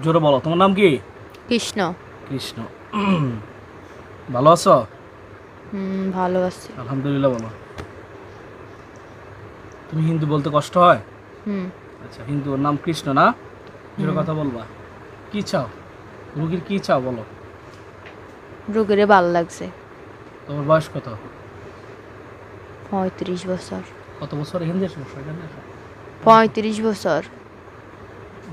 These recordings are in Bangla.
জোরে বলো, তোমার নাম কি? কৃষ্ণ। কৃষ্ণ। ভালো আছো? ভালো আছি। আলহামদুলিল্লাহ বলো। তুমি হিন্দু বলতে কষ্ট হয়? হুম আচ্ছা, হিন্দু, ওর নাম কৃষ্ণ না? জোরে হুম কথা বলবা। কি চাও? রুগীর কি চাও বলো। রোগীরে ভালো লাগছে। তোমার বয়স কত? 35 বছর। কত বছর? হিন্দি সমস্যা এখানে আসো। 35 বছর।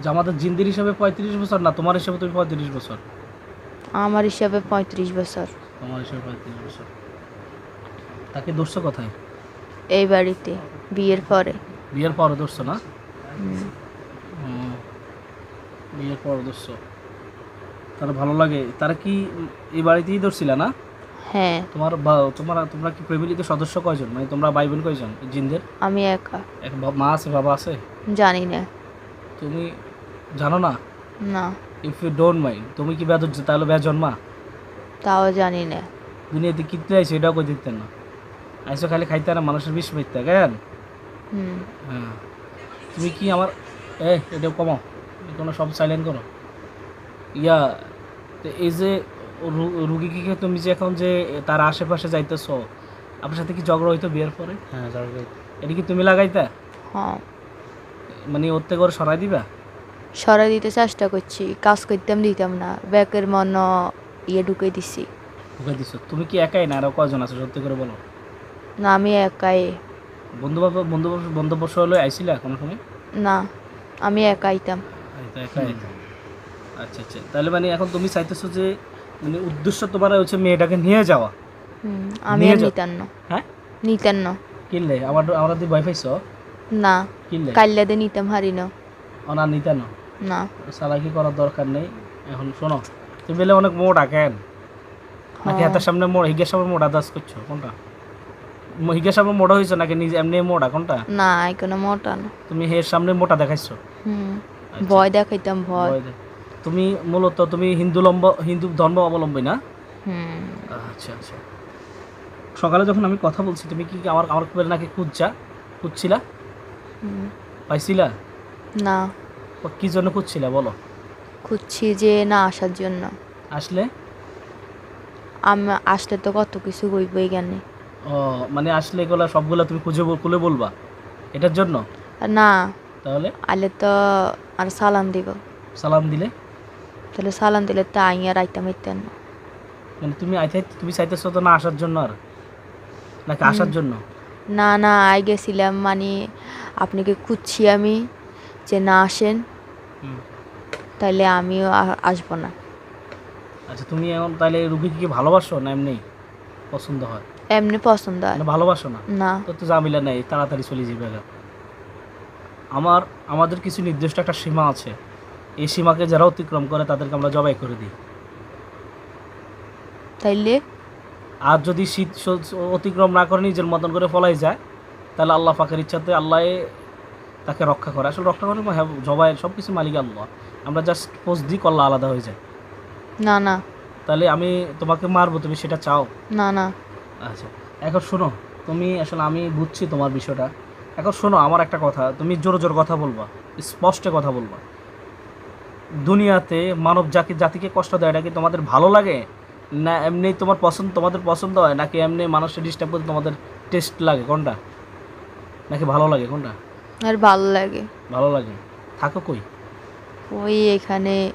যে আমাদের জিন্দির হিসাবে 35 বছর না, তোমার হিসাবে তুমি 35 বছর। আমার হিসাবে 35 বছর। তোমার হিসাবে 35 বছর। তাকে ধরছো কোথায়? এই বাড়িতে বিয়ের পরে। বিয়ের পর ধরছো না? হুম, হুম, বিয়ের পর ধরছো। তারা ভালো লাগে, তারা কি এই বাড়িতেই ধরছিলা না? হ্যাঁ। তোমরা কি ফ্যামিলিতে সদস্য কয়জন, মানে তোমরা ভাই বোন কয়জন জিনদের? আমি একা। এক মা আছে, বাবা আছে? জানি না। তুমি জানো না? না, ইফ ইউ ডোন্ট মাইন্ড, তুমি কি বেদ তাহলে বেদ জন্মা? তাও জানি না। দুনিয়াতে কিনতে আইছো এটাও কই দিতেন না। আইসো খালি খাইতে না, মানুষের বিষ মিথ্যা কেন? হুম হ্যাঁ। তুমি কি আমার এটা কমাও, কোনো সব সাইলেন্ট করো। ইয়া, তো এই যে রুগীকে তুমি যে এখন যে তার আশেপাশে যাইতেছো, আপনার সাথে কি ঝগড়া হইতো বিয়ের পরে? হ্যাঁ জলপাই। এটা কি তুমি লাগাইতা? হ্যাঁ, মানে ওর থেকে ওর সরাই দিবা? সরাই দিতে চেষ্টা করছি, কাজ করতাম দিতাম না, ব্যাকের মন ঢুকে দিছি। ঢুকে দিছো? তুমি কি একাই না আরো কয়জন আছে সত্যি করে বলো? না, আমি একাই। বন্ধু বর্ষ হলে আইছিলা কোনো সময়? না, আমি একাইতাম। এই তো একাই। আচ্ছা আচ্ছা, তাহলে মানে এখন তুমি চাইতেছো যে, মানে উদ্দেশ্য তোমার হচ্ছে মেয়েটাকে নিয়ে যাওয়া। আমি নিয়ে আর যাও। নিতাম না। হ্যাঁ, নিতাম না। কিনলে আমরা তুই ভয় পাইছ? না, কিনলে কাল্লাদে নিতাম হারি না। অনার নিতে না। না। চালাকি করার দরকার নেই। এখন শোনো, তুমি বলে অনেক মোটা কেন? নাকি হ্যাঁ। হাতের সামনে হিগের সামনে মোটা দাস করছো কোনটা? হিগের সামনে মোটা হয়েছো নাকি নিজে এমনি মোটা কোনটা? না, কোনো মোটা না। তুমি হের সামনে মোটা দেখাইছো। হুম আচ্ছা, ভয় দেখাইতাম, ভয়। ভয় দেখ- তুমি মূলত তুমি হিন্দু ধর্ম অবলম্বী না? হুম আচ্ছা আচ্ছা। সকালে যখন আমি কথা বলছি তুমি কি আমার আমার নাকি খুঁজছিলা? হুম। পাইছিলা? না, কি জন্য খুঁজছিলা বলো? খুঁজছি যে না আসার জন্য। আসলে? আমি আসলে তো কত কিছু কইব এখানে। ও, মানে আসলে এগুলা সবগুলা তুমি খুলে বলবা এটার জন্য? না, তাহলে আলে তো আর সালাম দিব। সালাম দিলে? তাহলে সালাম দিলে তো আইয়া রাইতাম ইতেন না। মানে তুমি চাইতেছো তো না আসার জন্য, আর নাকি আসার জন্য? না না, আই গেছিলাম মানে আপনাকে খুঁজছি আমি, যে না আসেন হুম। তাইলে আমিও আসবো না। আচ্ছা, তুমি এখন তাহলে রুগীকে কি ভালোবাসো না এমনি পছন্দ হয়? এমনি পছন্দ হয় মানে ভালোবাসো না? না। তো ঝামেলা নেই, তাড়াতাড়ি চলে যাবে গা। আমাদের কিছু নির্দিষ্ট একটা সীমা আছে, এই সীমাকে যারা অতিক্রম করে তাদেরকে আমরা জবাই করে দিই। তাইলে আর যদি শীত অতিক্রম না করে নিজের মতন করে ফলাই যায়, তাহলে আল্লাহ পাকের ইচ্ছাতে আল্লাহ তাকে রক্ষা করে। আসলে রক্ষা করে হ্যাঁ, জবাই সব কিছু মালিক আল্লাহ। আমরা জাস্ট পোস্ট দিই, করলা আলাদা হয়ে যায়। না না। তাহলে আমি তোমাকে মারবো, তুমি সেটা চাও? না না। আচ্ছা, এখন শোনো, তুমি আসলে আমি বুঝছি তোমার বিষয়টা। এখন শোনো আমার একটা কথা, তুমি জোরে জোরে কথা বলবা, স্পষ্ট কথা বলবা। দুনিয়াতে মানব জাতিকে কষ্ট দেয়, এটা কি তোমাদের ভালো লাগে? না এমনি তোমাদের পছন্দ হয়, নাকি এমনি মানুষের ডিস্টার্ব করতে তোমাদের টেস্ট লাগে কোনটা? নাকি ভালো লাগে কোনটা? আর ভালো লাগে। ভালো লাগে। থাকো কই? ওই এখানে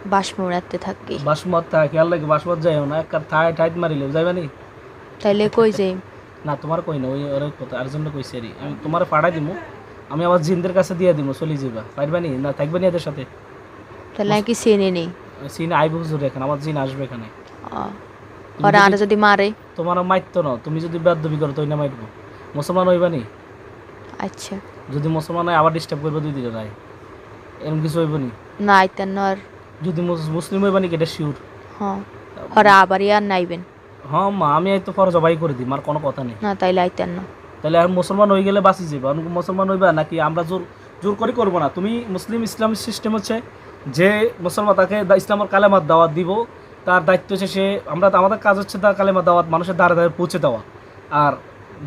বাসমুড়াতে থাকি। বাসমত থাকে খেয়াল লাগে, বাসমত যাইও না, এক কাপ ঠাইট মারিলে যাইবা নি? তাইলে কই যাই? না তোমার কই না, ওই ওর কথা আর জন্য কইছি আরে, আমি তোমার পাঠাই দিমু। আমি আমার জিনদের কাছে দিয়ে দিমু, চলে যাবা, পারবা নি না? থাকবে নি এদের সাথে? তাহলে নাকি চেনে নেই। সিন আইব হুজুর এখানে, আমার জিন আসবে এখানে। তুমি ওরা আর যদি যদি মারে? তোমার মাইতো না, তুমি যদি বেদবি করো তো না মাইটবো। মুসলমান হইবা নি? আচ্ছা। যদি মুসলমান হয় আবার ডিস্টার্ব করবে দুই দিনে নাই, এরকম কিছু হইব নি? না আইতেন না আর। যদি মুসলিম হইবা নি এটা শিওর? হ্যাঁ। ওরা আবারই আর নাইবেন। হ্যাঁ মা, আমি তো ফর জবাই করে দিই, আর কোনো কথা নেই। না, তাইলে আইতেন না। তাহলে আর মুসলমান হয়ে গেলে বাঁচি যাবে, মুসলমান হইবা নাকি আমরা জোর জোর করে করবো না। তুমি ইসলাম সিস্টেম হচ্ছে যে মুসলমান তাকে ইসলামের কালেমার দাওয়াত দিব, তার দায়িত্ব হচ্ছে আমাদের কাজ হচ্ছে তার কালেমার দাওয়াত মানুষের দ্বারে দ্বারে পৌঁছে দেওয়া। আর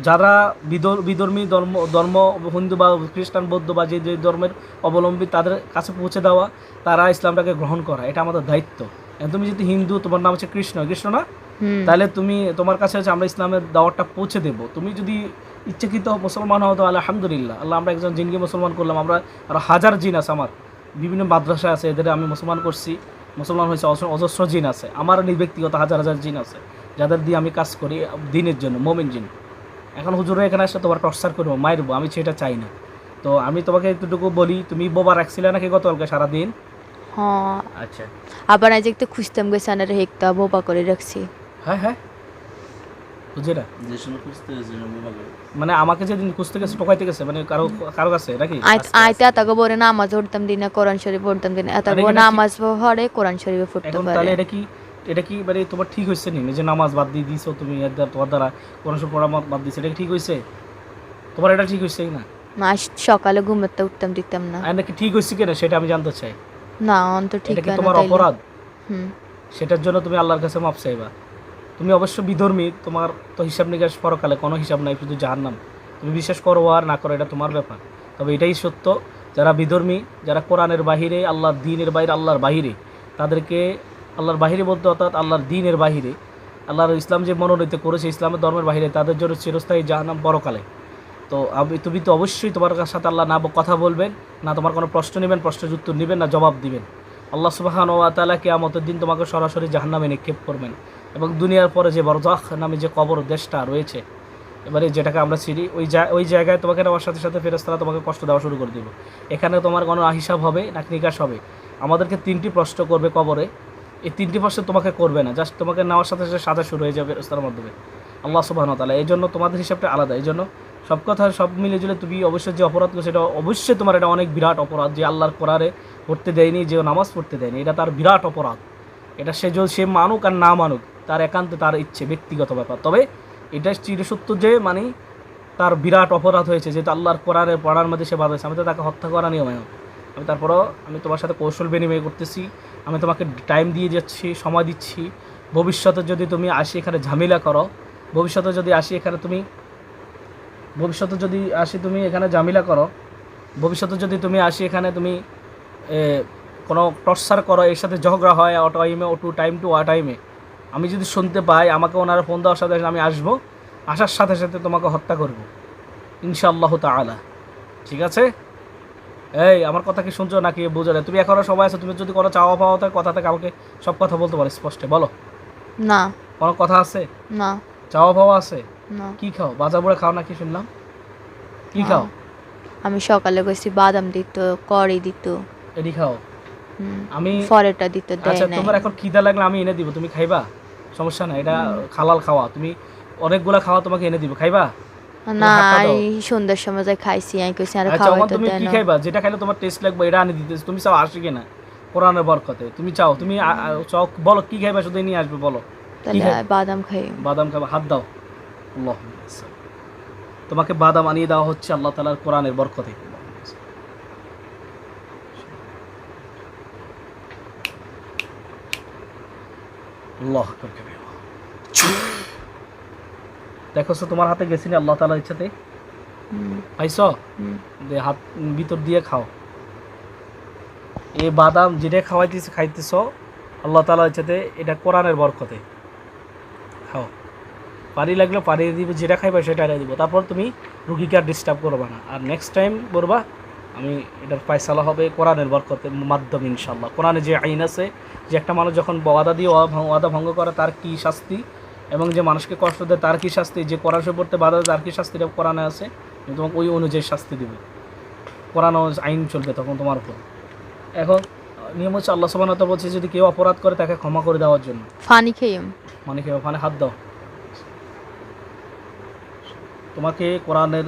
যারা বিধর্মী ধর্ম হিন্দু বা খ্রিস্টান বৌদ্ধ বা যে যে ধর্মের অবলম্বী তাদের কাছে পৌঁছে দেওয়া, তারা ইসলামটাকে গ্রহণ করা, এটা আমাদের দায়িত্ব। তুমি যদি হিন্দু, তোমার নাম হচ্ছে কৃষ্ণ না, তাহলে তুমি তোমার কাছে হচ্ছে আমরা ইসলামের দাওয়াতটা পৌঁছে দেবো। তুমি যদি ইচ্ছাকৃত মুসলমান হও তো আলহামদুলিল্লাহ, আল্লাহ আমরা একজন জিনকে মুসলমান করলাম। আমরা আরও হাজার জিন আছে, আমার বিভিন্ন মাদ্রাসা আছে, এদের আমি মুসলমান করছি, মুসলমান হয়েছে অজস্র জিন আছে, আমার ব্যক্তিগত হাজার হাজার জিন আছে যাদের দিয়ে আমি কাজ করি দিনের জন্য, মোমিন জিন। এখন হুজুরে এখানে আসলে তোমার টর্চার করবো, মারবো, আমি সেটা চাই না। তো আমি তোমাকে একটুটুকু বলি, তুমি বোবা রাখছিলে নাকি গতকালকে সারাদিন? হ্যাঁ, আচ্ছা, আবার আজ একটু খুঁজতাম গেছে আনার হেকটা বোবা করে রাখছি। হ্যাঁ হ্যাঁ, বুঝে না মানে আমাকে যেদিন খুঁজতে গেছে টোকাইতে গেছে, মানে কারো কারো কাছে নাকি? আইতে এতগো বলে নামাজ পড়তাম দিনা, কোরআন শরীফ পড়তাম দিনা, এতগো নামাজ পড়ে কোরআন শরীফে পড়তে এখন পারে। তাহলে এটা কি মানে তোমার ঠিক হয়েছে নি যে নামাজ বাদ দিয়ে দিছো তুমি, তোমার দ্বারা কোরআন শরীফ পড়া বাদ দিছো, এটা কি ঠিক হয়েছে? তোমার এটা ঠিক হয়েছে না? আজ সকালে ঘুমাতে উঠতাম দিতাম না। আর নাকি ঠিক হয়েছে কিনা সেটা আমি জানতে চাই। না অন্ত ঠিক এটা কি হয় না তোমার তাইলে। অপরাধ? হুম। সেটার জন্য তুমি আল্লাহর কাছে মাপ চাইবা। তুমি অবশ্য বিধর্মী, তোমার তো হিসাব নিকাশ পরকালে কোনো হিসাব নাই, শুধু জাহান্নাম। তুমি বিশ্বাস করো আর না করো এটা তোমার ব্যাপার। তবে এটাই সত্য, যারা বিধর্মী, যারা কোরআনের বাহিরে, আল্লাহর দ্বীনের বাইরে, আল্লাহর বাহিরে, তাদেরকে আল্লাহর বাহিরে বলতে অর্থাৎ আল্লাহর দ্বীনের বাহিরে, আল্লাহর ইসলাম যে মনোনীত করেছে ইসলামের ধর্মের বাহিরে, তাদের জন্য চিরস্থায়ী জাহান্নাম পরকালে। তো তুমি তো অবশ্যই তোমার সাথে আল্লাহ না কথা বলবেন, না তোমার কোনো প্রশ্ন নেবেন, প্রশ্নের উত্তর নেবেন, না জবাব দিবেন। আল্লাহ সুবহানাহু ওয়া তাআলা কিয়ামতের দিন তোমাকে সরাসরি জাহান্নামে নিক্ষেপ করবেন। এবং দুনিয়ার পরে যে বরজাখ নামে যে কবর দেশটা রয়েছে, এবারে যেটাকে আমরা চিনি, ওই জায়গায় তোমাকে নেওয়ার সাথে সাথে ফেরেশতারা তোমাকে কষ্ট দেওয়া শুরু করে দেবে। এখানে তোমার কোনো হিসাব হবে না, নিকাশ হবে। আমাদেরকে 3টি প্রশ্ন করবে কবরে, এই 3টি প্রশ্ন তোমাকে করবে না, জাস্ট তোমাকে নেওয়ার সাথে সাথে সাজা শুরু হয়ে যাবে ফেরেশতার মাধ্যমে, আল্লাহ সুবহানাহু ওয়া তাআলা। এই জন্য তোমাদের হিসাবটা আলাদা। এই জন্য সব কথা সব মিলে জুলে তুমি অবশ্যই যে অপরাধ করছো, এটা অবশ্যই তোমার এটা অনেক বিরাট অপরাধ। যে আল্লাহর কোরআনে পড়তে দেয়নি, যে নামাজ পড়তে দেয়নি, এটা তার বিরাট অপরাধ। এটা সে মানুক আর না মানুক, তার একান্ত তার ইচ্ছে, ব্যক্তিগত ব্যাপার। তবে এটা চিরসত্য যে মানে তার বিরাট অপরাধ হয়েছে, যেহেতু আল্লাহর কোরআনের পড়ার মধ্যে সে বাধা হয়েছে। আমি তো তাকে হত্যা করা নিয়ম, আমি তারপরও আমি তোমার সাথে কৌশল বিনিময় করতেছি, আমি তোমাকে টাইম দিয়ে যাচ্ছি, সময় দিচ্ছি। ভবিষ্যতে যদি তুমি আসি এখানে ঝামেলা করো, ভবিষ্যতে যদি আসি এখানে তুমি কোনো টর্চার করো, এর সাথে ঝগড়া হয় অ টাইমে, টাইম টু টাইমে, আমি যদি শুনতে পাই, আমাকে ওনারা ফোন দেওয়ার সাথে আমি আসবো, আসার সাথে সাথে তোমাকে হত্যা করব ইনশাআল্লাহ তাআলা। ঠিক আছে? এই আমার কথা কি শুনছো নাকি বুঝো না? তুমি এখনও সময় আছে, তুমি যদি কোনো চাওয়া পাওয়া থাকে, কথা থাকে, আমাকে সব কথা বলতে পারো স্পষ্টে, বলো। না। কোনো কথা আছে? না। চাওয়া পাওয়া আছে? না। কি খাও? বাজা বুড়ে খাও নাকি শুনলাম? কি খাও? আমি সকালে কইছি বাদাম দিত, কড়ি দিত, এডি খাও। আমি ফরেটা দিত, দেয় আচ্ছা, নাই। তোমার এখন খিদা লাগলে আমি এনে দিব, তুমি খাইবা? সমস্যা নাই, এটা হালাল খাওয়া, তুমি অনেকগুলা খাওয়া তোমাকে এনে দিব, খাইবা? না, হাতটা দাও। সন্ধ্যার সময় যাই খাইছি, আমি কইছি আর আচ্ছা, খাওয়াই এখন তো তুমি দেয় কি না। খাইবা? যেটা খাইলে তোমার টেস্ট লাগবে এটা আনি দিতেছি। তুমি চাও আসি কিনা কোরআনের বরকতে? তুমি চাও, তুমি চাও, বলো কি খাইবা, শুধু নিয়ে আসবে, বলো। তাহলে বাদাম খাই। বাদাম খাবা? হাত দাও। আল্লাহ, তোমাকে বাদাম আনিয়ে দেওয়া হচ্ছে আল্লাহ তাআলার কোরআনের বরকতে। আল্লাহ দেখো তোমার হাতে গেছি না আল্লাহ তাআলার ইচ্ছাতে, পাইছো? হাত ভিতর দিয়ে খাও। এই বাদাম যেটা খাইতেছ আল্লাহ তাআলার ইচ্ছাতে, এটা কোরআনের বরকতে খাও। পানি লাগলে পানি দিবে, যেটা খাইবা সেটা দিব। তারপর তুমি রুগীকে আর ডিস্টার্ব করবা না। আর নেক্সট টাইম বলবা, আমি এটার ফয়সালা হবে কোরআনের বরকতের মাধ্যমে ইনশাআল্লাহ। কোরআনে যে আইন আছে, যে একটা মানুষ যখন ওয়াদা দিয়ে ওয়াদা ভঙ্গ করে তার কি শাস্তি, এবং যে মানুষকে কষ্ট দেয় তার কি শাস্তি, যে কোরআন শরীফ পড়তে বাধা দেয় তার কি শাস্তি, এটা কোরআনে আছে। তোমাকে ওই অনুযায়ী শাস্তি দিবে, কোরআন আইন চলবে তখন তোমার উপর। এখন নিয়ম হচ্ছে আল্লাহ সুবহানাহু ওয়া তাআলা বলছে, যদি কেউ অপরাধ করে তাকে ক্ষমা করে দেওয়ার জন্য। পানি খাইম, মানে কেউ ওখানে হাত দাও। তোমাকে কোরআনের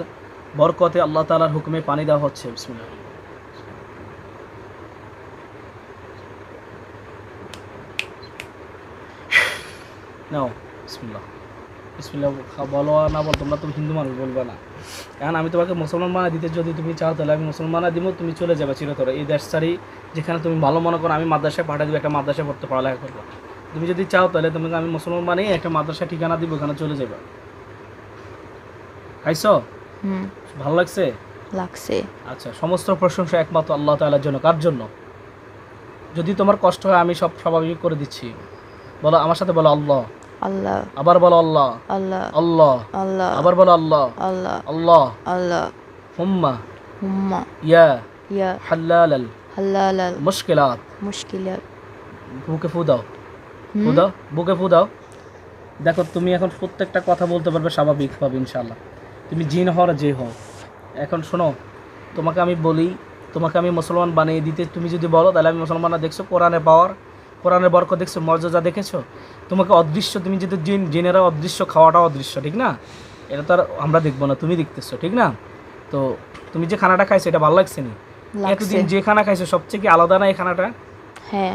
বরকতে আল্লাহ তাআলার হুকুমে পানি দেওয়া হচ্ছে। বিসমিল্লাহ। নাও, বিসমিল্লাহ। বিসমিল্লাহ বলো আর না বল, তোমরা তো হিন্দু মানুষ, বলবে না। কারণ আমি তোমাকে মুসলমান বানা দিতে, যদি তুমি চাও তাহলে আমি মুসলমান দিব, তুমি চলে যাবে চিরতরে এই দেশ ছাড়ি, যেখানে তুমি ভালো মনে করো। আমি মাদ্রাসায় পাঠিয়ে দেবো, একটা মাদ্রাসায় পড়তে পড়ালেখা করবো। তুমি যদি চাও তাহলে তোমাকে আমি মুসলমান বানিয়ে একটা মাদ্রাসা ঠিকানা দিব, ওখানে চলে যাবে। খাইছো? হুম, ভালো লাগছে? লাগছে। আচ্ছা, সমস্ত প্রশংসা একমাত্র আল্লাহ তাআলার জন্য। কার জন্য? যদি তোমার কষ্ট হয় আমি সব স্বাভাবিক করে দিচ্ছি। বলো আমার সাথে, বলো আল্লাহ। আল্লাহ, আবার বলো আল্লাহ। আল্লাহ, আল্লাহ। আল্লাহ, আবার বলো আল্লাহ। আল্লাহ, আল্লাহ। আল্লাহ, হুম্মা হুম্মা ইয়া ইয়া হাল্লালাল হাল্লালাল মুশকিলাত। মুশকিলাত। বুকে ফু দাও, ফু হুম, দাও, বুকে ফু দাও। দেখো তুমি এখন প্রত্যেকটা কথা বলতে পারবে স্বাভাবিকভাবে ইনশাআল্লাহ। তুমি জিন হও আর যে হও। এখন শোনো, তোমাকে আমি বলি, তোমাকে আমি মুসলমান বানিয়ে দিতে তুমি যদি বলো তাহলে আমি মুসলমান না। দেখছো কোরআনের পাওয়ার, কোরআনের বরকত দেখছো, মর্যাদা দেখেছো? তোমাকে অদৃশ্য, তুমি যদি জিনেরা অদৃশ্য, খাওয়াটা অদৃশ্য, ঠিক না? এটা তো আর আমরা দেখবো না, তুমি দেখতেছো, ঠিক না? তো তুমি যে খানাটা খাইছো এটা ভালো লাগছে নি? লাগছে। এতদিন যে খানা খাইছো সবচেয়ে কি আলাদা না এই খানাটা? হ্যাঁ,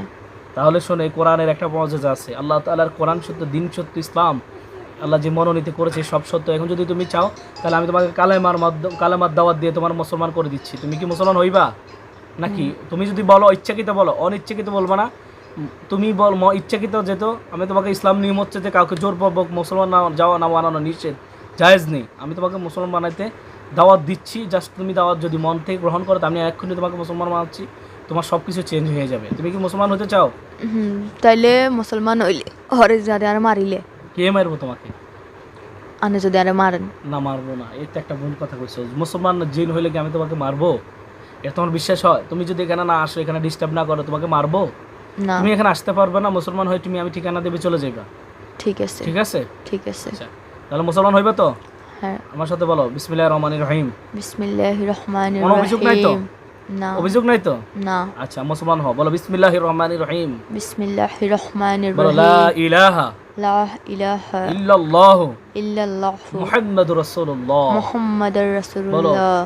তাহলে শোনো, এই কোরআনের একটা মর্যাদা আছে। আল্লাহ তাআলার কোরআন সত্য, দিন সত্য, ইসলাম আল্লাহ যে মনোনীতি করেছে সব সত্য। এখন যদি তুমি চাও তাহলে আমি তোমাকে কালেমার দাওয়াত দিয়ে তোমার মুসলমান করে দিচ্ছি। তুমি কি মুসলমান হইবা নাকি? তুমি যদি বলো ইচ্ছাকৃত বলো, অনিচ্ছাকৃত বলবা না। তুমি বল ইচ্ছাকৃত যেত, আমি তোমাকে ইসলাম নিয়ম হচ্ছে যে কাউকে জোরপূর্বক মুসলমান না যাওয়া না বানানো নিষেধ, জায়েজ নেই। আমি তোমাকে মুসলমান বানাইতে দাওয়াত দিচ্ছি। জাস্ট তুমি দাওয়াত যদি মন থেকে গ্রহণ করো, তো আমি এক্ষুনি তোমাকে মুসলমান বানাচ্ছি। তোমার সব কিছু চেঞ্জ হয়ে যাবে। তুমি কি মুসলমান হতে চাও? হুম, তাইলে মুসলমান হইলে হরে যদি আর মারিলে, কে মারবো তোমাকে? আনে যদি আরে মারেন, না, মারবো না। এটা একটা ভুল কথা কইছো। মুসলমান জিন হইলে কি আমি তোমাকে মারবো? এটা তোমার বিশ্বাস হয়? তুমি যদি এখানে না আসো, এখানে ডিস্টার্ব না করো, তোমাকে মারবো? না। তুমি এখানে আসতে পারবে না। মুসলমান হয়ে তুমি আমি ঠিকানা দেবে চলে যাইবা। ঠিক আছে, ঠিক আছে? ঠিক আছে। আচ্ছা, তাহলে মুসলমান হইবে তো? হ্যাঁ। আমার সাথে বলো বিসমিল্লাহির রহমানির রহিম। বিসমিল্লাহির রহমানির কোনো অভিযোগ নাই তো? রহিম। না, অভিযোগ নাই তো? না। আচ্ছা, মুসলমান হও। বলো বিসমিল্লাহির রহমানির রহিম। বিসমিল্লাহির রহমানির বলো লা রহিম। ইলাহা লা ইলাহা ইল্লাল্লাহু ইল্লাল্লাহু মুহাম্মাদুর রাসূলুল্লাহ। মুহাম্মাদুর বলো রাসূলুল্লাহ।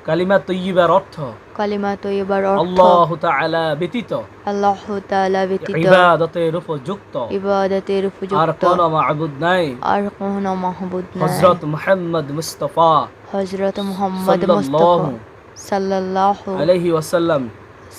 কালিমা তৈয়িবার অর্থ কালিমা তৈয়বার অর্থ আল্লাহ তাআলা ব্যতীত আল্লাহ তাআলা ব্যতীত ইবাদতের উপযুক্ত ইবাদতের আর উপযুক্ত কোনো মাবুদ নাই। আর কোনো মাহবুব নাই। হযরত মুহাম্মদ মুস্তাফা হযরত মুহাম্মদ সাল্লাল্লাহু মুস্তাফা সাল্লাল্লাহু আলাইহি ওয়াসাল্লাম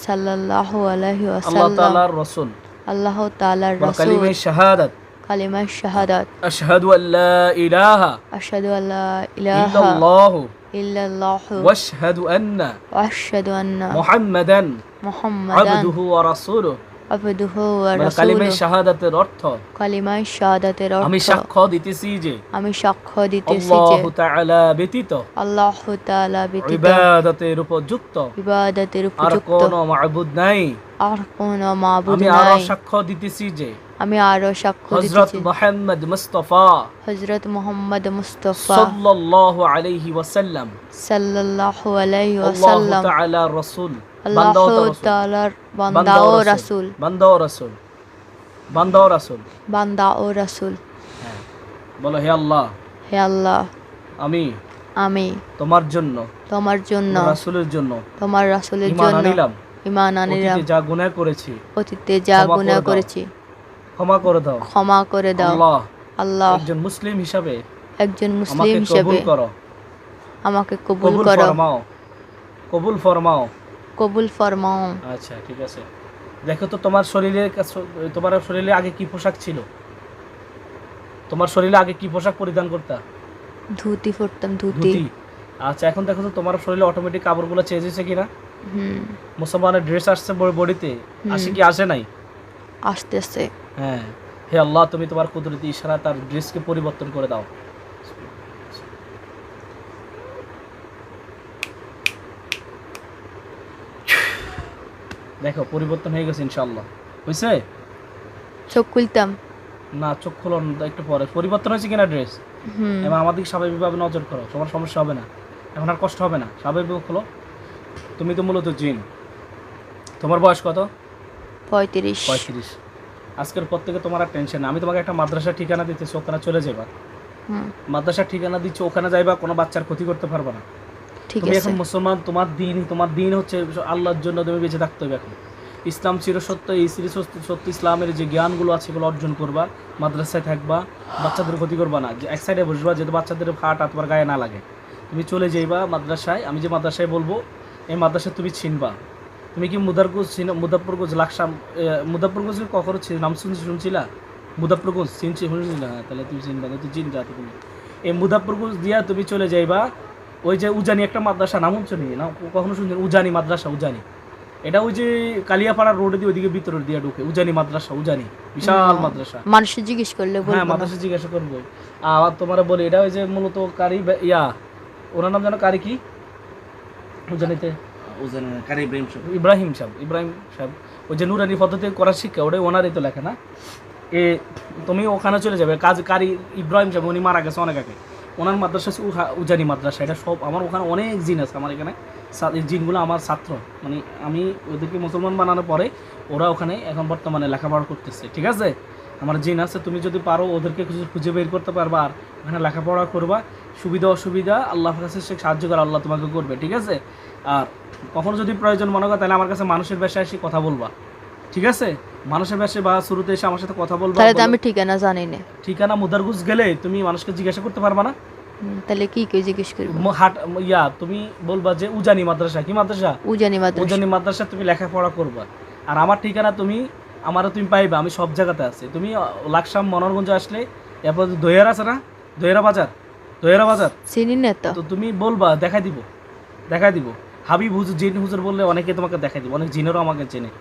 সাল্লাল্লাহু আলাইহি আল্লাহ ওয়াসাল্লাম তাআলার রাসূল। আল্লাহ তাআলার বলো রাসূল। কালিমা শাহাদাত কালিমা শাহাদাত আশহাদু আল্লা ইলাহা আশহাদু আল্লা ইলাহা ইল্লাল্লাহু ইল্লাল্লাহু ওয়াশহাদু আন্না ওয়া আশহাদু আন্না মুহাম্মাদান মুহাম্মাদান আবদুহু ওয়া রাসূলুহু। আবদুহু ওয়া বলো কালিমা রাসূলুহু। শাহাদাতের অর্থ কালিমা শাহাদাতের আমি অর্থ সাক্ষ্য দিতেছি যে আমি সাক্ষ্য দিতেছি যে আল্লাহ তাআলা ব্যতীত আল্লাহ তাআলা ব্যতীত ইবাদতের উপযুক্ত ইবাদতের আর উপযুক্ত কোনো মাবুদ নাই। আর কোনো মাবুদ আমি আরো নাই। সাক্ষ্য দিতেছি যে আমি আরো সাক্ষ্য হযরত দিতেছি মুহাম্মদ মুস্তাফা হযরত মুহাম্মদ মুস্তাফা সাল্লাল্লাহু আলাইহি ওয়াসাল্লাম সাল্লাল্লাহু আলাইহি আল্লাহ ওয়াসাল্লাম তাআলা রাসূল। আল্লাহ বান্দা ও রাসূল। তাআলার বান্দা বান্দা ও ও রাসূল। বান্দা ও রাসূল। বান্দা ও রাসূল। বান্দা ও রাসূল। হ্যাঁ, বলো হে আল্লাহ, হে আল্লাহ, আমি আমি তোমার জন্য, তোমার জন্য, তোমার রাসূলের জন্য তোমার রাসূলের ঈমান জন্য আনিলাম। ঈমান আনিলাম। অতীতে যা গুনাহ করেছি অতীতে যা ক্ষমা করে গুনাহ দাও। করেছি ক্ষমা করে দাও। ক্ষমা করে দাও। আল্লাহ, আল্লাহ, একজন মুসলিম হিসাবে একজন মুসলিম আমাকে হিসেবে কবুল করো। আমাকে কবুল কবুল করো। ফরমাও। কবুল ফরমাও। কবুল ফরমাও। আচ্ছা, ঠিক আছে। দেখো তো তোমার শরীরে আগে কি পোশাক ছিল? তোমার শরীরে আগে কি পোশাক পরিধান করতা? ধুতি পরতাম, ধুতি। ধুতি। আচ্ছা, এখন দেখো তো তোমার শরীরে অটোমেটিক কাপড়গুলো চেঞ্জ হয়েছে কিনা? হুম, মুসলমানের ড্রেস আসছে বডিতে, আসে কি আসে নাই? আসতেছে। হ্যাঁ, হে আল্লাহ, তুমি তোমার কুদরতি ইশারা তার ড্রেসকে পরিবর্তন করে দাও। দেখো পরিবর্তন হয়ে গেছে ইনশাআল্লাহ। হয়েছে? চোখ খুলতাম। না, চোখ খোলো না, একটু পরে। পরিবর্তন হয়েছে কিনা ড্রেস? হুম, এবং আমাদের স্বাভাবিকভাবে নজর করো, তোমার সমস্যা হবে না, এখন আর কষ্ট হবে না। স্বাভাবিকভাবে খোলো। তুমি তো মূলত জিন। তোমার বয়স কত? 35। 35। আজকের পর থেকে তোমার আর টেনশন না। আমি তোমাকে একটা মাদ্রাসার ঠিকানা দিতেছি, ওখানে চলে যাবা। হুম, মাদ্রাসার ঠিকানা দিচ্ছি, ওখানে যাইবা, কোনো বাচ্চার ক্ষতি করতে পারবে না। ঠিক তুমি আছে। এখন মুসলমান, তোমার দিন হচ্ছে আল্লাহর জন্য তুমি বেঁচে থাকতে হবে। এখন ইসলাম চিরসত্য, এই সত্য ইসলামের যে জ্ঞানগুলো আছে এগুলো অর্জন করবা, মাদ্রাসায় থাকবা, বাচ্চাদের ক্ষতি করবা না। যে এক সাইডে বসবা, যেহেতু বাচ্চাদের হাঁটা তোমার গায়ে না লাগে। তুমি চলে যাইবা মাদ্রাসায়। আমি যে মাদ্রাসায় বলবো এই মাদ্রাসায় তুমি চিনবা। তুমি কি মুদাফরগঞ্জ লাকসাম, মুদাফরগঞ্জ কখনো নাম শুনছিলা? মুদাফরগঞ্জ শুনছিলা? হ্যাঁ, তাহলে তুমি চিনবা না, তুই চিন যাতে তুমি। এই মুজাফফরপুর দিয়া তুমি চলে যাইবা ওই যে উজানি একটা মাদ্রাসা, নাম হচ্ছে নি না কখনো শুনছেন? উজানি মাদ্রাসা, উজানি। এটা ওই যে কালিয়াপাড়ার রোডে দিয়ে ওইদিকে ভিতরের দিয়ে ঢুকে উজানি মাদ্রাসা, উজানি বিশাল মাদ্রাসা। মানুষের জিজ্ঞেস করলে হ্যাঁ, বলবো না। মাদ্রাসা জিজ্ঞাসা করবো। আর তোমার বলি এটা ওই যে মূলত কারি ইয়া, ওনার নাম যেন কারি কি উজানিতে, কারি ইব্রাহিম সাহেব। ইব্রাহিম সাহেব ওই যে নুরানি পদ্ধতি করার শিক্ষা, ওটাই ওনারই তো লেখা না। এ তুমি ওখানে চলে যাবে, কারি ইব্রাহিম সাহেব, উনি মারা গেছে অনেক আগে। ওনার মাদ্রাসা হচ্ছে উজানি মাদ্রাসা। এটা সব আমার ওখানে অনেক জিন আছে আমার এখানে। এই জিনগুলো আমার ছাত্র, মানে আমি ওদেরকে মুসলমান বানানোর পরে ওরা ওখানে এখন বর্তমানে লেখাপড়া করতেছে। ঠিক আছে, আমার জিন আছে, তুমি যদি পারো ওদেরকে কিছু খুঁজে বের করতে পারবা আর ওখানে লেখাপড়া করবা। সুবিধা অসুবিধা আল্লাহর কাছে সে সাহায্য করে, আল্লাহ তোমাকে করবে। ঠিক আছে, আর কখনো যদি প্রয়োজন মনে করো তাহলে আমার কাছে মানুষের বেশে এসে কথা বলবা। ঠিক আছে, মানুষের বেশে বা শুরুতে এসে আমার সাথে কথা বলবা। তাহলে তো আমি ঠিকানা জানি না। ঠিকানা মুদারগুজ গেলে তুমি মানুষকে জিজ্ঞাসা করতে পারবা না। তাহলে কি জিজ্ঞেস করবো? হাট ইয়া তুমি বলবা যে উজানি মাদ্রাসা। কি মাদ্রাসা? উজানি মাদ্রাসা। উজানি মাদ্রাসা তুমি লেখাপড়া করবা। আর আমার ঠিকানা তুমি তুমি পাইবা, আমি সব জায়গাতে আছি। তুমি লাকসাম মনোরগঞ্জ আসলে এরপর দইয়ার আছে না, দইয়ারা বাজার চিনি না তো। তো তুমি বলবা দেখাই দিব। হাবিব হুজুর, জিন হুজুর বললে অনেকে তোমাকে দেখাই দিব, অনেক জিনেরও আমাকে চেনে।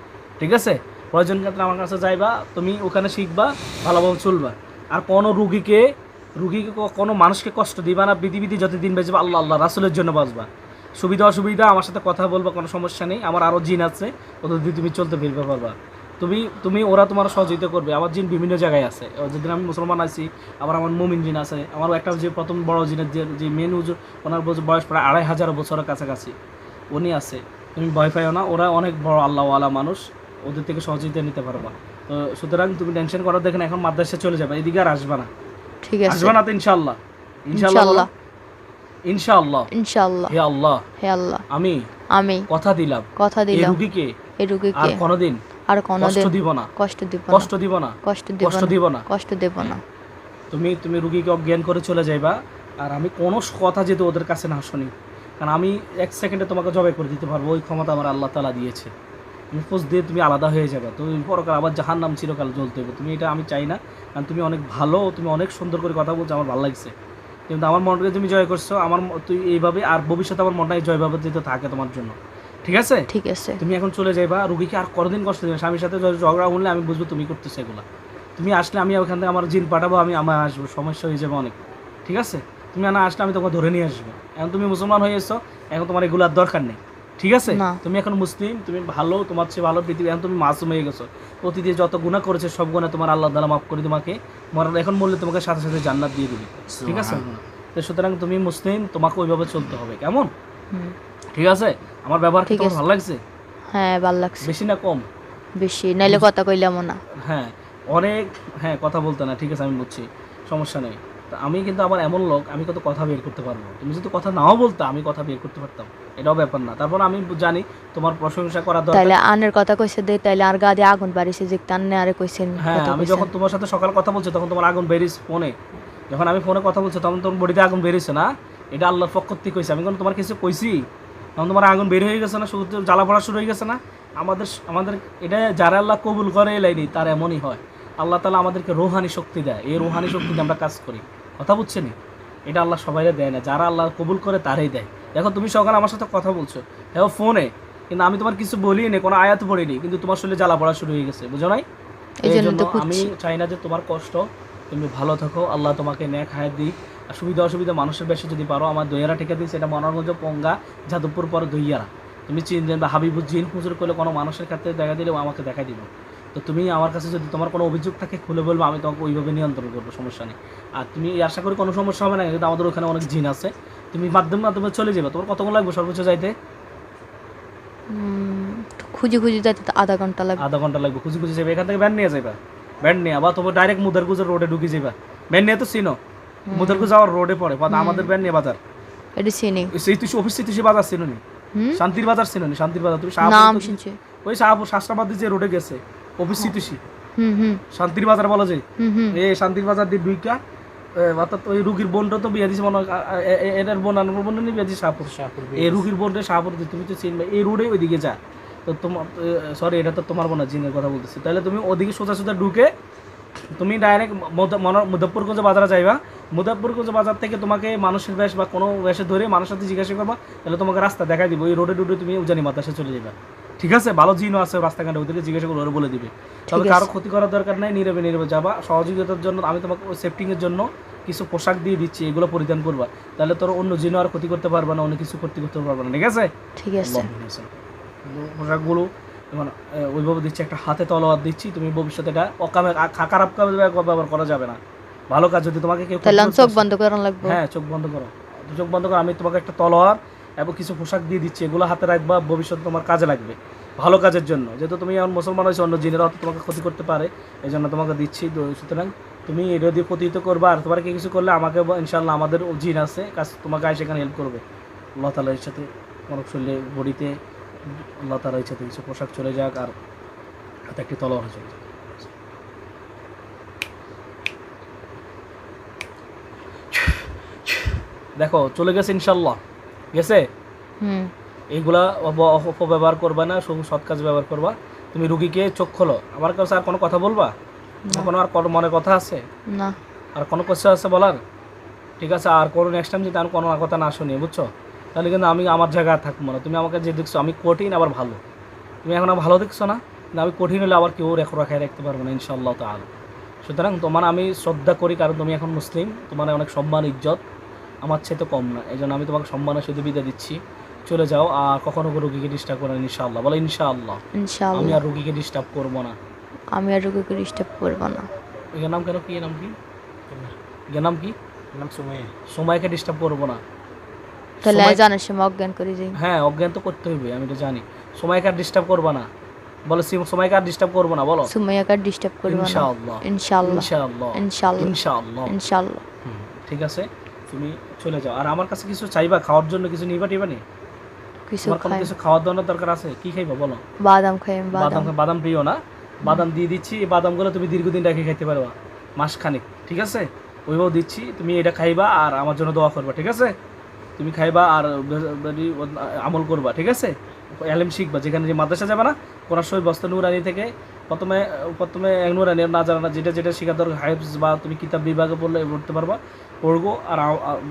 ঠিক আছে, প্রয়োজন ক্ষেত্রে আমার কাছে যাইবা, তুমি ওখানে শিখবা, ভালোভাবে চলবা। আর কোনো রুগীকে কোনো মানুষকে কষ্ট দিবা না। বিধি যতদিন বেঁচবা আল্লাহ রাসূলের জন্য বাঁচবা। সুবিধা অসুবিধা আমার সাথে কথা বলবা, কোনো সমস্যা নেই। আমার আরও জিন আছে, ওদের দিয়ে তুমি চলতে ফিরতে পারবা। ওরা তোমার সহযোগিতা করবে। আমার জিন বিভিন্ন জায়গায় আছে। যেদিন আমি মুসলমান আছি, আবার আমার মুমিন জিন আছে। আমার একটা যে প্রথম বড় জিনের যে মেন হুজুর, ওনার বয়স প্রায় 2500 বছরের কাছাকাছি, উনি আছে। তুমি ভয় পাইও না, ওরা অনেক বড় আল্লাহওয়ালা মানুষ, ওদের থেকে সহযোগিতা নিতে পারবা। তো সুতরাং তুমি টেনশন করো, দেখেন এখন মাদ্রাসা চলে যাবে, এদিকে আর আসবা না। ঠিক আছে, আসবা না তো? ইনশাআল্লাহ হে আল্লাহ, আমি কথা দিলাম এই রোগীকে আর কোনোদিন কষ্ট দিব না। তুমি রোগীকে অজ্ঞান করে চলে যাইবা। আর আমি কোনো কথা যেতে ওদের কাছে না শুনি, কারণ আমি 1 সেকেন্ডে তোমাকে জবাই করে দিতে পারবো। ওই ক্ষমতা আমার আল্লাহ তাআলা দিয়েছে। তুমি খোঁজ দিয়ে তুমি আলাদা হয়ে যাবে, তুমি পরকাল আবার জাহান্নাম চিরকাল জ্বলতে হবে। তুমি এটা আমি চাই না, কারণ তুমি অনেক ভালো, তুমি অনেক সুন্দর করে কথা বলছো, আমার ভালো লাগছে। কিন্তু আমার মনটাকে তুমি জয় করছো, তুই এইভাবে আর ভবিষ্যতে আমার মনটা জয়ভাবে যেতে থাকে তোমার জন্য। ঠিক আছে, তুমি এখন চলে যাইবা। রুগীকে আর কতদিন কষ্ট দেবে? স্বামীর সাথে ঝগড়া হলে আমি বুঝবো তুমি করতেছো এগুলা। তুমি আসলে আমি ওখান থেকে আমার জিন পাঠাবো, আমার আসবো, সমস্যা হয়ে যাবে অনেক। ঠিক আছে, তুমি না আসলে আমি তোমাকে ধরে নিয়ে আসবো। এখন তুমি মুসলমান হয়ে এসছো, এখন তোমার এগুলার দরকার নেই। ঠিক আছে, তুমি এখন মুসলিম, তুমি ভালো, তোমার চেয়ে ভালো পৃথিবী। এখন তুমি মাসুম হয়ে গেছো। অতীতে যত গুনাহ করেছে সব গুনাহ তোমার আল্লাহ তাআলা মাফ করে তোমাকে এখন বললে তোমাকে সাথে সাথে জান্নাত দিয়ে দিবে। ঠিক আছে, তো সুতরাং তুমি মুসলিম, তোমাকে ওইভাবে চলতে হবে। কেমন? ঠিক আছে, আমার ব্যবহার কি তোমার ভালো লাগছে? হ্যাঁ, ভালো লাগছে। বেশি না কম? বেশি, নাইলে কথা কইলাম না। হ্যাঁ, অনেক। হ্যাঁ, কথা বলতে না, ঠিক আছে, আমি বুঝছি, সমস্যা নেই। তো আমি কিন্তু আবার এমন লোক, আমি কত কথা বের করতে পারবো। তুমি যদি কথা নাও বলতে, আমি কথা বের করতে পারতাম, এটাও ব্যাপার না। তারপর আমি জানি তোমার প্রশংসা করা দরকার। তাইলে আনের কথা কইছে দে, তাইলে আর গা দিয়ে আগুন বাড়িছে যে তান্নে আরে কইছেন। হ্যাঁ, আমি যখন তোমার সাথে সকাল কথা বলছি তখন তোমার আগুন বেরিয়েছে ফোনে। যখন আমি ফোনে কথা বলছি তখন তোমার বডিতে আগুন বেরিয়েছে না? এটা আল্লাহর পক্ষ থেকে কইছে। আমি কোনো তোমার কিছু কইছি? তখন তোমার আগুন বের হয়ে গেছে না? শুধু জ্বালা পড়া শুরু হয়ে গেছে না? আমাদের এটা যারা আল্লাহ কবুল করে এলাইনি তার এমনই হয়। আল্লাহ তাআলা আমাদেরকে রোহানি শক্তি দেয়, এই রোহানি শক্তি দিয়ে আমরা কাজ করি। কথা বুঝছেন? এটা আল্লাহ সবাইরে দেয় না, যারা আল্লাহ কবুল করে তারাই দেয়। দেখো তুমি সকালে আমার সাথে কথা বলছো, হ্যাঁ ফোনে, কিন্তু আমি তোমার কিছু বলিনি, কোনো আয়াত পড়িনি, কিন্তু তোমার শরীরে জ্বালা পড়া শুরু হয়ে গেছে, বুঝো নাই? এই জন্য আমি চাই না যে তোমার কষ্ট, তুমি ভালো থাকো, আল্লাহ তোমাকে নেক হায়াত দিক। আর সুবিধা অসুবিধা মানুষের বেশি যদি পারো, আমার দইয়ারা টিকা দিচ্ছে, এটা মনোরগঞ্জ পঙ্গা যাদবপুর পরে দইয়ারা, তুমি চিনবেন বা হাবিবুর জিন হুজুর করলে কোনো মানুষের ক্ষেত্রে দেখা দিলেও আমাকে দেখা দিব। তো তুমি আমার কাছে যদি তোমার কোনো অভিযোগ থাকে খুলে বলবো, আমি তোমাকে ওইভাবে নিয়ন্ত্রণ করবো, সমস্যা নেই। আর তুমি আশা করি কোনো সমস্যা হবে না, কিন্তু আমাদের ওখানে অনেক জিন আছে, তুমি মাধ্যমে চলে যাবে। তোমার কতক্ষণ লাগবে সর্বোচ্চ যাইতে? খুঁজে যাইতে আধা ঘন্টা লাগবে। খুঁজে যাবে, এখান থেকে ভ্যান নিয়ে যাবে, ভ্যান নিয়ে আবার তোমার ডাইরেক্ট মুদারগুজের রোডে ঢুকে যাবে। ভ্যান নিয়ে তো চিনো, মুদারগুজ যাওয়ার রোডে পড়ে আমাদের ভ্যান নিয়ে বাজার, এটা চিনি। অফিস বাজার চিনো নি? শান্তির বাজার চিনো নি? শান্তির বাজার তুমি নাম শুনছি, ওই শাস্ত্রাবাদ যে রোডে গেছে অফিস সিতুসি, শান্তির বাজার বলা যায়। এই শান্তির বাজার দিয়ে দুইটা, অর্থাৎ ওই রুগীর বোনটা তো বিয়ে দিয়েছে, মনে এটার বোন আনন্দ বোন নিয়ে বিয়ে দিয়েছে শাহপুর। এই রুগীর বোনটা শাহপুর, তুমি তো চিনবে, এই রোডে ওইদিকে যা। তো তোমার, সরি এটা তো তোমার বোন, জিনের কথা বলতেছি। তাহলে তুমি ওদিকে সোজা ঢুকে তুমি ডাইরেক্ট মুজফ্ফরগঞ্জ বাজারে যাইবা, মুজফ্ফরগঞ্জ বাজার থেকে তোমাকে মানুষের বেশ বা কোনো বেশে ধরে মানুষের সাথে জিজ্ঞাসা করবা, তাহলে তোমাকে রাস্তা দেখাই দিব, ওই রোডে রোডে তুমি উজানি মাদ্রাসা চলে যাবে। ঠিক আছে, ভালো জিনও আছে রাস্তাঘাটে, ওদেরকে জিজ্ঞাসা করলে ওরা বলে দিবে। তবে কারো ক্ষতি করার দরকার নাই, নীরবে নীরবে যাবা। সহযোগিতার জন্য আমি তোমাকে ওই সেফটিংয়ের জন্য কিছু পোশাক দিয়ে দিচ্ছি, এগুলো পরিধান করবা, তাহলে তোর অন্য জিনও আর ক্ষতি করতে পারবে না, অন্য কিছু ক্ষতি করতে পারবে না। ঠিক আছে, ঠিক আছে। পোশাকগুলো যেমন ওইভাবে দিচ্ছি, একটা হাতে তলোয়ার দিচ্ছি, তুমি ভবিষ্যতে এটা অকামে খারাপ কাজে ব্যবহার করা যাবে না, ভালো কাজ। যদি তোমাকে কেউ তাহলে চোখ বন্ধ করানো লাগবে। হ্যাঁ, চোখ বন্ধ করো, চোখ বন্ধ করো। আমি তোমাকে একটা তলোয়ার এবং কিছু পোশাক দিয়ে দিচ্ছি, এগুলো হাতে রাখবা, ভবিষ্যতে তোমার কাজে লাগবে, ভালো কাজের জন্য। যেহেতু তুমি এখন মুসলমান হয়েছো, অন্য জিনেরা হয়তো তোমাকে ক্ষতি করতে পারে, এই জন্য তোমাকে দিচ্ছি। সুতরাং তুমি এটা দিয়ে প্রতিহিত করবা, আর তোমার কিছু করলে আমাকে ইনশাল্লাহ আমাদের জিন আছে কাজ, তোমাকে আয় সেখানে হেল্প করবে। আল্লাহ তাআলার ইচ্ছাতে মানব শরীরে বডিতে আল্লাহ তাআলার ইচ্ছাতে কিছু পোশাক চলে যাক, আর হাতে একটি তলোয়ার চলে যাক। দেখো চলে গেছে ইনশাল্লাহ, গেছে। এইগুলা অপব্যবহার করবা না, শুধু সৎ কাজ ব্যবহার করবা। তুমি রুগীকে চোখ খোলো, আমার কাছে আর কোনো কথা বলবা? কোনো আর মনে কথা আছে না? আর কোনো কথা আছে বলার? ঠিক আছে, আর কোনো নেক্সট টাইম যদি আমি কোনো কথা না শুনি, বুঝছো, তাহলে কিন্তু আমি আমার জায়গায় থাকবো না। তুমি আমাকে যে দেখছো আমি কঠিন আবার ভালো, তুমি এখন ভালো দেখছো না, কিন্তু আমি কঠিন হলে আবার কেউ রাখায় রাখতে পারবো না ইনশাআল্লাহ তাআলা। সুতরাং তোমার আমি শ্রদ্ধা করি, কারণ তুমি এখন মুসলিম, তোমার অনেক সম্মান ইজ্জত আমার চেয়ে তো কম না, এই জন্য আমি তোমাকে সম্মানের সাথে বিদায় দিচ্ছি। চলে যাও, আর কখনো রুগীকে ডিস্টার্ব করো না ইনশাআল্লাহ। বলো ইনশাআল্লাহ। আমি আর রুগীকে ডিস্টার্ব করবো না। আমি আর রুগীকে ডিস্টার্ব করবো না। এর নাম কেন, কি নাম, কি এর নাম, কি নাম? সুমাইয়া। সুমাইয়াকে ডিস্টার্ব করবো না। তাহলে জানার সময় অজ্ঞান করে যাই। হ্যাঁ, অজ্ঞান তো করতে হইবে, আমি তো জানি। সুমাইয়াকে আর ডিস্টার্ব করবো না, বলো। সুমাইয়াকে আর ডিস্টার্ব করবো না, বলো। সুমাইয়াকে আর ডিস্টার্ব করবো না ইনশাআল্লাহ। ইনশাআল্লাহ ইনশাআল্লাহ ইনশাআল্লাহ ইনশাআল্লাহ। ঠিক আছে, তুমি চলে যাও। আর আমার কাছে কিছু চাইবা, খাওয়ার জন্য কিছু নিবা টিবা নি? কিছু খাওয়ার দাওয়ার দরকার আছে, কি খাইবা বলো? বাদাম খাই। বাদাম প্রিয় না? বাদাম দিয়ে দিচ্ছি, এই বাদামগুলো তুমি দীর্ঘদিন রেখে খাইতে পারবা, মাসখানেক। ঠিক আছে, ওইভাবে দিচ্ছি, তুমি এটা খাইবা আর আমার জন্য দোয়া করবা। ঠিক আছে, তুমি খাইবা আর আমল করবা। ঠিক আছে, এলেম শিখবা। যেখানে যে মাদ্রাসা যাবে না, কোরআন শরীফ বস্তা নুরানি থেকে প্রথমে নুরানি না জানা না, যেটা শেখার দরকার হাইফজ বা তুমি কিতাব বিভাগে পড়তে পারবা, পড়বো। আর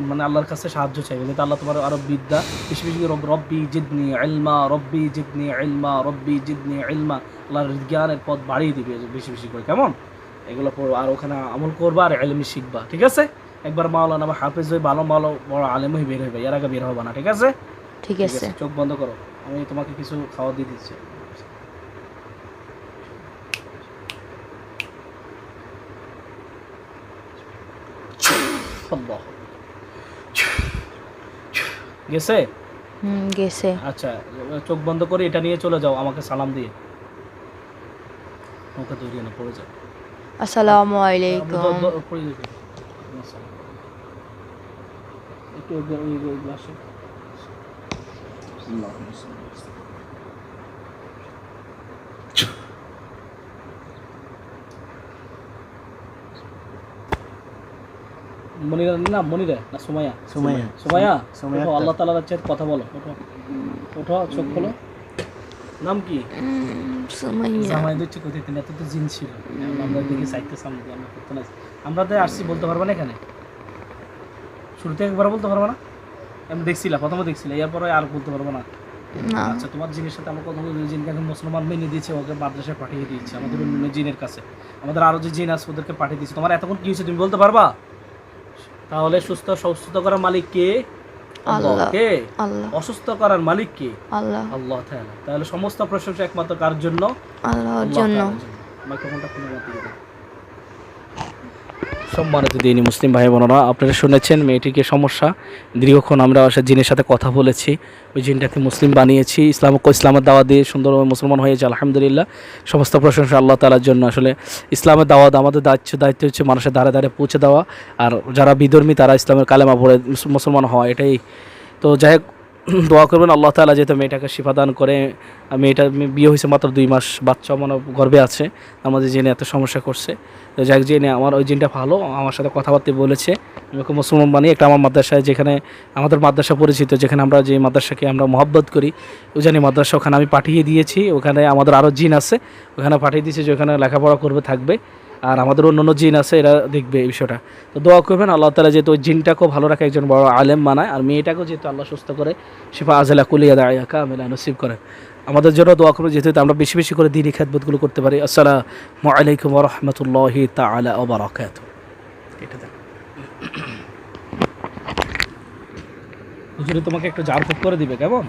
মানে আল্লাহর কাছে সাহায্য চাইবে, যাতে আল্লাহ তোমার আরও বিদ্যা বেশি বেশি রব্বি জিদনি ইলমা, রব্বি জিদনি ইলমা, রব্বি জিদনি ইলমা, আল্লাহর জ্ঞানের পথ বাড়িয়ে দিবে বেশি বেশি করে। কেমন? এগুলো পড়বো আর ওখানে আমল করবা আর এলমি শিখবা। ঠিক আছে, একবার মাওলানা বা হাফেজ হয়ে ভালো বড় আলেম হয়ে বের হইবে, এর আগে বের হবা না। ঠিক আছে, ঠিক আছে। চোখ বন্ধ করো, আমি তোমাকে কিছু খাওয়া দিয়ে দিচ্ছি। গেছে? গেছে। আচ্ছা, চোখ বন্ধ করে এটা নিয়ে চলে যাও, আমাকে সালাম দিয়ে। ওকে ধরিয়ে না, পড়ে যাও। আসসালামু আলাইকুম। একটু গ্লাসে মনিরা না, মনিরা না, সুমাইয়া। ওঠো, আল্লাহ তাআলার কাছে কথা বলো। ওঠো, চোখ খোলো। নাম কি? সুমাইয়া। জামাই দিচ্ছি কোথায়, তিনি এত তো জিন ছিল, আমরা দেখি সাইতে সামনে দিয়ে আমরা করতে না। আমরা তো আসছি, বলতে পারবো না এখানে? শুরুতে একবার বলতে পারবো না? আমি দেখছিলাম, প্রথমে দেখছিলাম, এরপরে আর বলতে পারবো না। আচ্ছা, তোমার জিনের সাথে আমার কথা বলতে, জিনকে এখন মুসলমান মেনে দিয়েছে, ওকে মাদ্রাসায় পাঠিয়ে দিয়েছে আমাদের অন্য জিনের কাছে। আমাদের আরও যে জিন আছে ওদেরকে পাঠিয়ে দিয়েছে। তোমার এতক্ষণ কি হয়েছে তুমি বলতে পারবা? তাহলে সুস্থ করার মালিক কে? আল্লাহ। কে? আল্লাহ। অসুস্থ করার মালিক কে? আল্লাহ। আল্লাহ তাআলা। তাহলে সমস্ত প্রশংসা একমাত্র কার জন্য? আল্লাহর জন্য। মাইক্রোফোনটা খুলে দাও। সম্মানিত দিনী মুসলিম ভাই বোনেরা, আপনারা শুনেছেন মেয়েটিকে সমস্যা, দীর্ঘক্ষণ আমরা জিনের সাথে কথা বলেছি, ওই জিনটাকে মুসলিম বানিয়েছি, ইসলামের দাওয়াত দিয়ে সুন্দরভাবে মুসলমান হয়েছে আলহামদুলিল্লাহ। সমস্ত প্রশংসা আল্লাহ তাআলার জন্য। আসলে ইসলামের দাওয়াত আমাদের দায়িত্ব হচ্ছে মানুষের দ্বারে দ্বারে পৌঁছে দেওয়া, আর যারা বিধর্মী তারা ইসলামের কালেমা পড়ে মুসলমান হওয়া, এটাই তো। যাই হোক, দোয়া করবেন আল্লাহ তাআলা যেহেতু মেয়েটাকে শিফা দান করে আমি এটা বিয়ে হয়েছে মাত্র 2 মাস, বাচ্চা মানে গর্ভে আছে, আমাদের জেনে এত সমস্যা করছে। তো যাক জেনে আমার ওই জিনটা ভালো, আমার সাথে কথাবার্তা বলেছে, আমি ওকে মুসলমান বানিয়ে একটা আমার মাদ্রাসায়, যেখানে আমাদের মাদ্রাসা পরিচিত, যেখানে আমরা যে মাদ্রাসাকে আমরা মহব্বত করি, উজানি মাদ্রাসা, ওখানে আমি পাঠিয়ে দিয়েছি। ওখানে আমাদের আরও জিন আছে, ওখানে পাঠিয়ে দিয়েছি যে ওখানে লেখাপড়া করবে, থাকবে। আর আমাদের অন্য জিন আছে, এরা দেখবে এই বিষয়টা। তো দোয়া করবেন আল্লাহ তাআলা যেহেতু ওই জিনটাকেও ভালো রাখে, একজন বড় আলেম বানায়, আর মেয়েটাকেও যেহেতু আল্লাহ সুস্থ করে, শিফা আজলা কুলিয়া দায়া কামিলা নসিব করে। আমাদের জন্য দোয়া করবেন যেহেতু আমরা বেশি বেশি করে দ্বীনি খেদমতগুলো করতে পারি। আসসালামু আলাইকুম ওয়া রাহমাতুল্লাহি তাআলা ওয়া বারাকাতুহু। এটা দেখ হুজুরে তোমাকে একটু জার ফুক করে দিবে, কেমন?